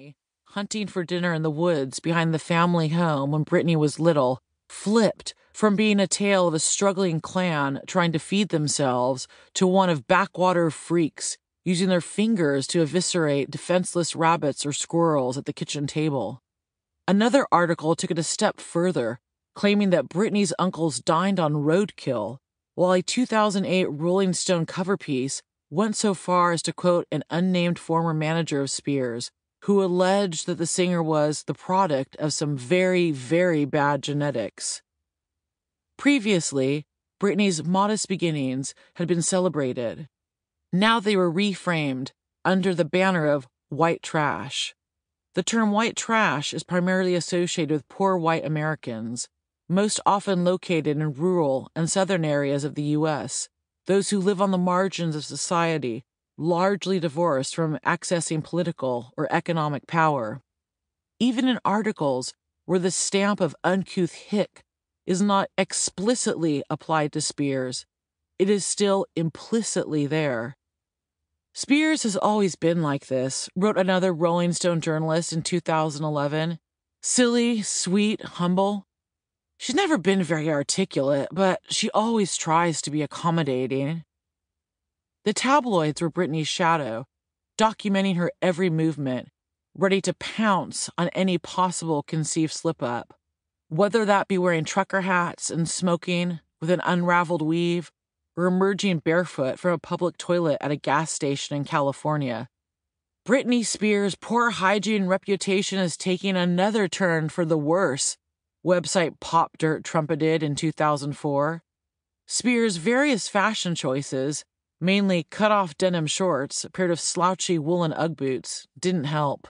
Barney, hunting for dinner in the woods behind the family home when Britney was little, flipped from being a tale of a struggling clan trying to feed themselves to one of backwater freaks using their fingers to eviscerate defenseless rabbits or squirrels at the kitchen table. Another article took it a step further, claiming that Britney's uncles dined on roadkill, while a 2008 Rolling Stone cover piece went so far as to quote an unnamed former manager of Spears, who alleged that the singer was the product of some very, very bad genetics. Previously, Britney's modest beginnings had been celebrated. Now they were reframed under the banner of white trash. The term white trash is primarily associated with poor white Americans, most often located in rural and southern areas of the U.S., those who live on the margins of society, largely divorced from accessing political or economic power. Even in articles where the stamp of uncouth hick is not explicitly applied to Spears, it is still implicitly there. Spears has always been like this, wrote another Rolling Stone journalist in 2011. Silly, sweet, humble. She's never been very articulate, but she always tries to be accommodating. The tabloids were Britney's shadow, documenting her every movement, ready to pounce on any possible conceived slip-up, whether that be wearing trucker hats and smoking with an unraveled weave, or emerging barefoot from a public toilet at a gas station in California. Britney Spears' poor hygiene reputation is taking another turn for the worse, website Pop Dirt trumpeted in 2004. Spears' various fashion choices, mainly cut-off denim shorts, a pair of slouchy woolen Ugg boots, didn't help.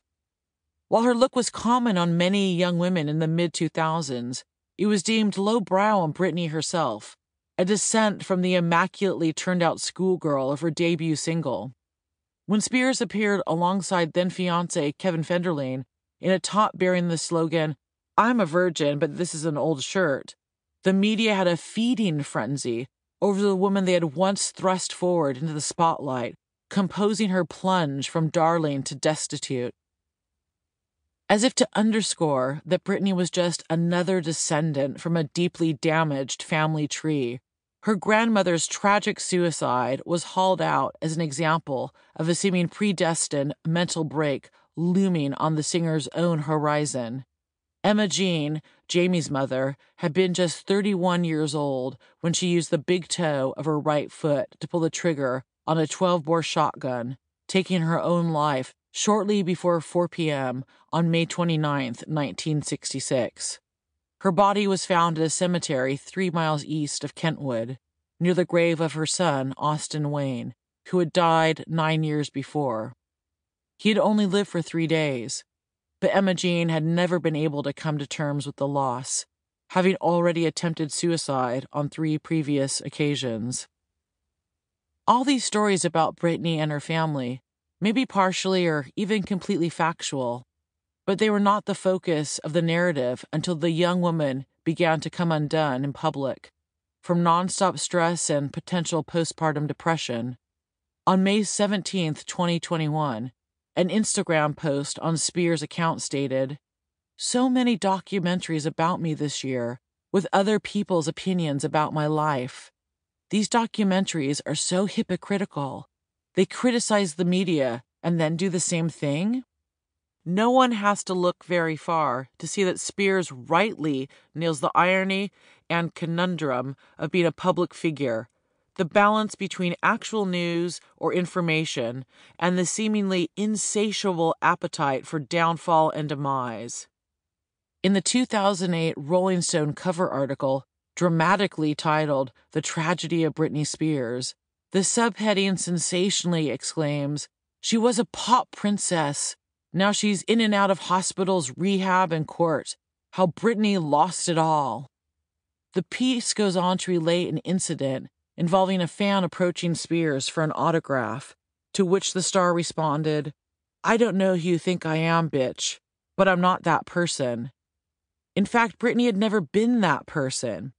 While her look was common on many young women in the mid-2000s, it was deemed lowbrow on Britney herself, a descent from the immaculately turned-out schoolgirl of her debut single. When Spears appeared alongside then-fiancé Kevin Federline in a top bearing the slogan, "I'm a virgin, but this is an old shirt," the media had a feeding frenzy over the woman they had once thrust forward into the spotlight, composing her plunge from darling to destitute. As if to underscore that Britney was just another descendant from a deeply damaged family tree, her grandmother's tragic suicide was hauled out as an example of a seeming predestined mental break looming on the singer's own horizon. Emma Jean, Jamie's mother, had been just 31 years old when she used the big toe of her right foot to pull the trigger on a 12-bore shotgun, taking her own life shortly before 4 p.m. on May 29, 1966. Her body was found at a cemetery 3 miles east of Kentwood, near the grave of her son, Austin Wayne, who had died 9 years before. He had only lived for 3 days, but Emma Jean had never been able to come to terms with the loss, having already attempted suicide on 3 previous occasions. All these stories about Britney and her family may be partially or even completely factual, but they were not the focus of the narrative until the young woman began to come undone in public from nonstop stress and potential postpartum depression. On May 17, 2021, an Instagram post on Spears' account stated, "So many documentaries about me this year, with other people's opinions about my life. These documentaries are so hypocritical. They criticize the media and then do the same thing?" No one has to look very far to see that Spears rightly nails the irony and conundrum of being a public figure, the balance between actual news or information and the seemingly insatiable appetite for downfall and demise. In the 2008 Rolling Stone cover article, dramatically titled "The Tragedy of Britney Spears," the subheading sensationally exclaims, "She was a pop princess. Now she's in and out of hospitals, rehab, and court. How Britney lost it all." The piece goes on to relate an incident involving a fan approaching Spears for an autograph, to which the star responded, "I don't know who you think I am, bitch, but I'm not that person." In fact, Britney had never been that person.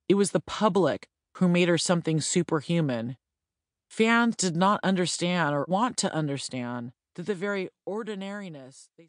It was the public who made her something superhuman. Fans did not understand or want to understand that the very ordinariness they